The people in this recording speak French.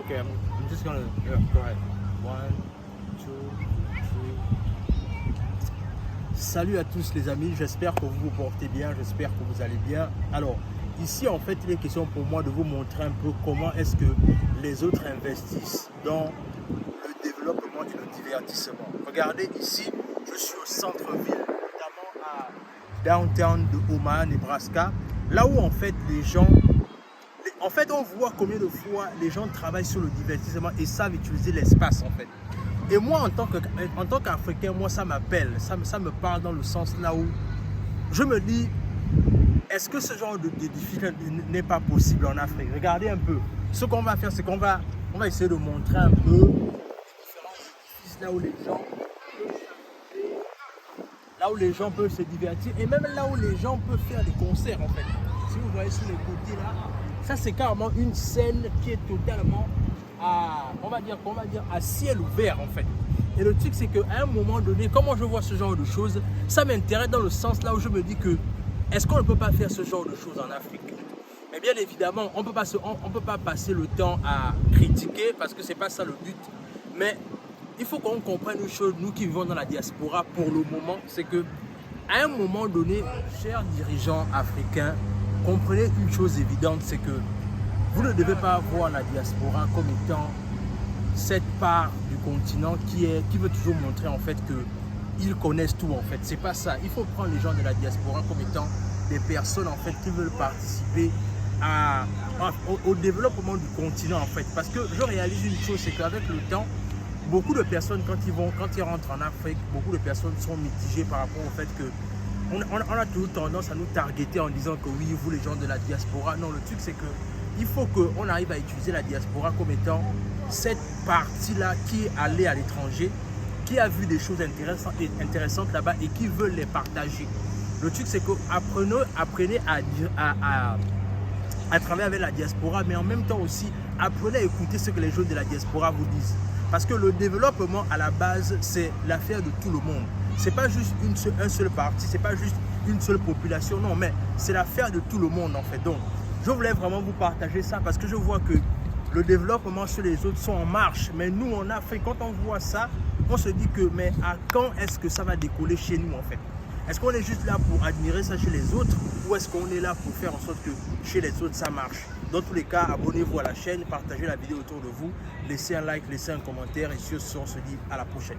Okay, I'm just gonna, yeah, go ahead. 1, 2, 3. Salut à tous les amis, j'espère que vous vous portez bien, j'espère que vous allez bien. Alors, ici en fait, il est question pour moi de vous montrer un peu comment est-ce que les autres investissent dans le développement et le divertissement. Regardez ici, je suis au centre-ville, notamment à downtown de Omaha, Nebraska, là où en fait les gens... En fait, on voit combien de fois les gens travaillent sur le divertissement et savent utiliser l'espace en fait. Et moi, en tant qu'Africain, moi, ça m'appelle, ça me parle dans le sens là où je me dis, est-ce que ce genre de défi n'est pas possible en Afrique? Regardez un peu. Ce qu'on va faire, c'est qu'on va essayer de montrer un peu les différents édifices là où les gens peuvent se divertir et même là où les gens peuvent faire des concerts en fait. Si vous voyez sur les côtés là, ça c'est carrément une scène qui est totalement on va dire à ciel ouvert en fait. Et le truc c'est qu'à un moment donné, comment je vois ce genre de choses, ça m'intéresse dans le sens là où je me dis que est-ce qu'on ne peut pas faire ce genre de choses en Afrique? Mais bien évidemment, on peut pas passer le temps à critiquer parce que c'est pas ça le but. Mais il faut qu'on comprenne une chose, nous qui vivons dans la diaspora pour le moment, c'est que à un moment donné, chers dirigeants africains, comprenez une chose évidente, c'est que vous ne devez pas voir la diaspora comme étant cette part du continent qui veut toujours montrer en fait qu'ils connaissent tout en fait. C'est pas ça. Il faut prendre les gens de la diaspora comme étant des personnes en fait qui veulent participer au développement du continent en fait. Parce que je réalise une chose, c'est qu'avec le temps, beaucoup de personnes quand ils rentrent en Afrique, beaucoup de personnes sont mitigées par rapport au fait que on a toujours tendance à nous targeter en disant que oui, vous les gens de la diaspora. Non, le truc c'est que il faut qu'on arrive à utiliser la diaspora comme étant cette partie-là qui est allée à l'étranger, qui a vu des choses intéressantes là-bas et qui veut les partager. Le truc c'est que apprenez à travailler avec la diaspora, mais en même temps aussi, apprenez à écouter ce que les gens de la diaspora vous disent. Parce que le développement, à la base, c'est l'affaire de tout le monde. Ce n'est pas juste un seul parti, ce n'est pas juste une seule population, non, mais c'est l'affaire de tout le monde en fait. Donc, je voulais vraiment vous partager ça parce que je vois que le développement chez les autres sont en marche. Mais nous, en Afrique, quand on voit ça, on se dit que, mais à quand est-ce que ça va décoller chez nous en fait? Est-ce qu'on est juste là pour admirer ça chez les autres ou est-ce qu'on est là pour faire en sorte que chez les autres ça marche? Dans tous les cas, abonnez-vous à la chaîne, partagez la vidéo autour de vous, laissez un like, laissez un commentaire et sur ce, on se dit à la prochaine.